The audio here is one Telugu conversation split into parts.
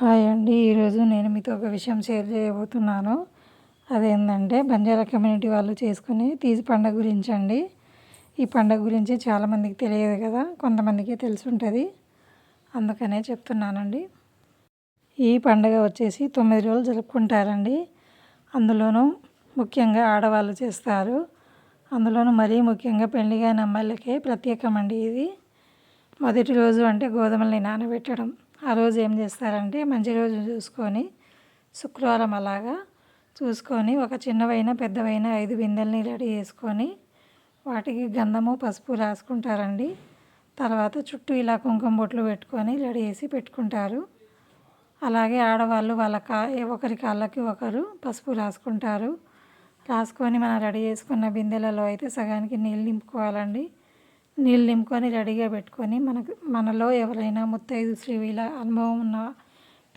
హాయ్ అండి. ఈరోజు నేను మీతో ఒక విషయం షేర్ చేయబోతున్నాను. అదేంటంటే బంజారా కమ్యూనిటీ వాళ్ళు చేసుకునే తీజ్ పండుగ గురించి అండి. ఈ పండుగ గురించి చాలామందికి తెలియదు కదా, కొంతమందికి తెలిసి ఉంటుంది, అందుకనే చెప్తున్నానండి. ఈ పండుగ వచ్చేసి 9 రోజులు జరుపుకుంటారండి. అందులోనూ ముఖ్యంగా ఆడవాళ్ళు చేస్తారు. అందులోనూ మరీ ముఖ్యంగా పెళ్లి కాని అమ్మాయిలకే ప్రత్యేకమండి ఇది. మొదటి రోజు అంటే గోధుమల్ని నానబెట్టడం. ఆ రోజు ఏం చేస్తారంటే మంచి రోజు చూసుకొని శుక్రవారం అలాగా చూసుకొని ఒక చిన్నవైన పెద్దవైన 5 బిందెల్ని రెడీ చేసుకొని వాటికి గంధము పసుపు రాసుకుంటారండి. తర్వాత చుట్టూ ఇలా కుంకుమ బొట్లు పెట్టుకొని రెడీ చేసి పెట్టుకుంటారు. అలాగే ఆడవాళ్ళు ఒకరి కాళ్ళకి ఒకరు పసుపు రాసుకుంటారు. రాసుకొని మనం రెడీ చేసుకున్న బిందెలలో అయితే సగానికి నీళ్ళు నింపుకోవాలండి. నీళ్ళు నింపుకొని రెడీగా పెట్టుకొని మనలో ఎవరైనా ముత్తైదు శ్రీవిల అనుభవం ఉన్న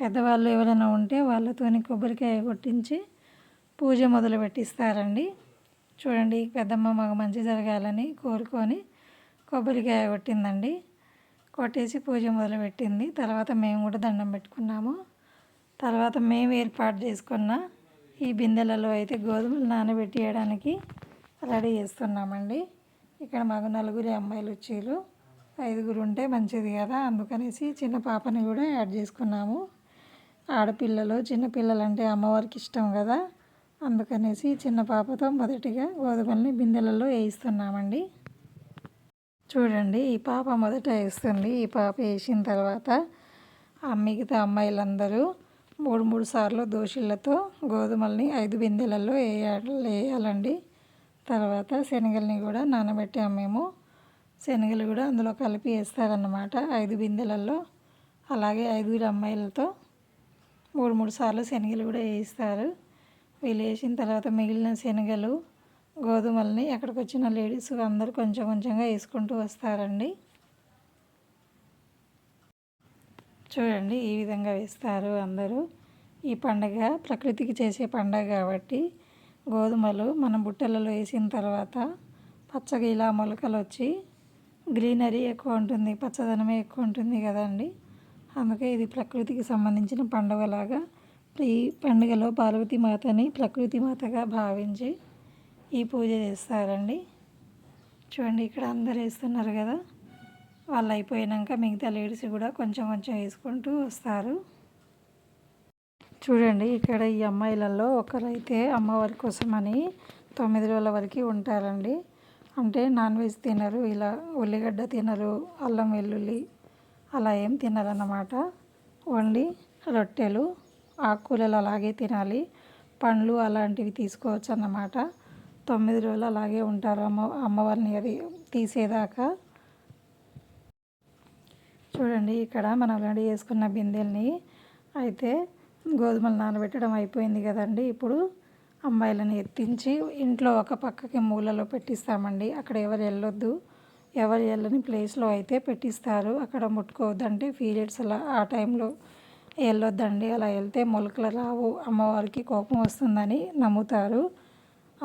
పెద్దవాళ్ళు ఎవరైనా ఉంటే వాళ్ళతోని కొబ్బరికాయ కొట్టించి పూజ మొదలు పెట్టిస్తారండి. చూడండి, పెద్దమ్మ మాకు మంచి జరగాలని కోరుకొని కొబ్బరికాయ కొట్టిందండి. కొట్టేసి పూజ మొదలుపెట్టింది. తర్వాత మేము కూడా దండం పెట్టుకున్నాము. తర్వాత మేము ఏర్పాటు చేసుకున్న ఈ బిందెలలో అయితే గోధుమలు నానబెట్టేయడానికి రెడీ చేస్తున్నామండి. ఇక్కడ మాకు 4 అమ్మాయిలు వచ్చేలు, 5 ఉంటే మంచిది కదా, అందుకనేసి చిన్న పాపని కూడా యాడ్ చేసుకున్నాము. ఆడపిల్లలు చిన్నపిల్లలు అంటే అమ్మవారికి ఇష్టం కదా, అందుకనేసి చిన్న పాపతో మొదటిగా గోధుమల్ని బిందెలలో వేయిస్తున్నామండి. చూడండి, ఈ పాప మొదట వేస్తుంది. ఈ పాప వేసిన తర్వాత మిగతా అమ్మాయిలందరూ 3 సార్లు దోశలతో గోధుమల్ని 5 బిందెలలో వేయాలండి. తర్వాత శనగల్ని కూడా నానబెట్టాము మేము. శనగలు కూడా అందులో కలిపి వేస్తారన్నమాట 5 బిందెలలో. అలాగే 5 అమ్మాయిలతో 3 సార్లు శనగలు కూడా వేయిస్తారు. వీళ్ళు వేసిన తర్వాత మిగిలిన శనగలు గోధుమల్ని ఎక్కడికి వచ్చిన లేడీస్ అందరూ కొంచెం కొంచెంగా వేసుకుంటూ వస్తారండి. చూడండి, ఈ విధంగా వేస్తారు అందరూ. ఈ పండగ ప్రకృతికి చేసే పండగ కాబట్టి గోధుమలు మనం బుట్టలలో వేసిన తర్వాత పచ్చగా ఇలా మొలకలు వచ్చి గ్రీనరీ ఎక్కువ ఉంటుంది, పచ్చదనమే ఎక్కువ ఉంటుంది కదండి. అందుకే ఇది ప్రకృతికి సంబంధించిన పండుగలాగా ఈ పండుగలో పార్వతీమాతని ప్రకృతి మాతగా భావించి ఈ పూజ చేస్తారండి. చూడండి, ఇక్కడ అందరు వేస్తున్నారు కదా, వాళ్ళు అయిపోయాక మిగతా లేడీస్ కూడా కొంచెం కొంచెం వేసుకుంటూ వస్తారు. చూడండి, ఇక్కడ ఈ అమ్మాయిలలో ఒకరైతే అమ్మవారి కోసమని 9 రోజుల వరకు ఉంటారండి. అంటే నాన్ వెజ్ తినరు, ఇలా ఉల్లిగడ్డ తినరు, అల్లం వెల్లుల్లి అలా ఏం తినరన్నమాట. ఓన్లీ రొట్టెలు, ఆకుకూరలు అలాగే తినాలి, పండ్లు అలాంటివి తీసుకోవచ్చు అన్నమాట. 9 రోజులు అలాగే ఉంటారు అమ్మవారిని అది తీసేదాకా. చూడండి, ఇక్కడ మనం రెడీ చేసుకున్న బిందెల్ని అయితే గోధుమలు నానబెట్టడం అయిపోయింది కదండి. ఇప్పుడు అమ్మాయిలను ఎత్తించి ఇంట్లో ఒక పక్కకి మూలలో పెట్టిస్తామండి. అక్కడ ఎవరు వెళ్ళొద్దు, ఎవరు వెళ్ళని ప్లేస్లో అయితే పెట్టిస్తారు. అక్కడ ముట్టుకోవద్దంటే పీరియడ్స్ అలా ఆ టైంలో వెళ్ళొద్దండి. అలా వెళ్తే మొలకలు రావు, అమ్మవారికి కోపం వస్తుందని నమ్ముతారు.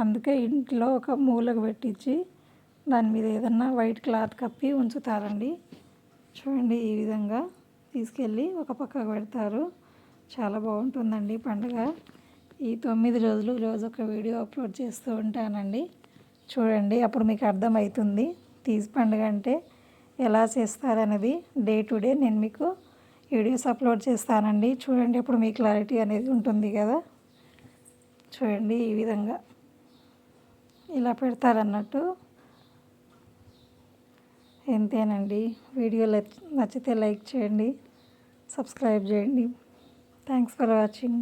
అందుకే ఇంట్లో ఒక మూలకు పెట్టించి దాని మీద ఏదన్నా వైట్ క్లాత్ కప్పి ఉంచుతారండి. చూడండి, ఈ విధంగా తీసుకెళ్ళి ఒక పక్కకు పెడతారు. చాలా బాగుంటుందండి పండుగ. ఈ 9 రోజులు రోజొక వీడియో అప్లోడ్ చేస్తూ ఉంటానండి. చూడండి, అప్పుడు మీకు అర్థమవుతుంది తీజ్ పండుగ అంటే ఎలా చేస్తారనేది. డే టు డే నేను మీకు వీడియోస్ అప్లోడ్ చేస్తానండి. చూడండి, అప్పుడు మీ క్లారిటీ అనేది ఉంటుంది కదా. చూడండి, ఈ విధంగా ఇలా పెడతారన్నట్టు. ఎంతేనండి. వీడియో నచ్చితే లైక్ చేయండి, సబ్స్క్రైబ్ చేయండి. Thanks for watching.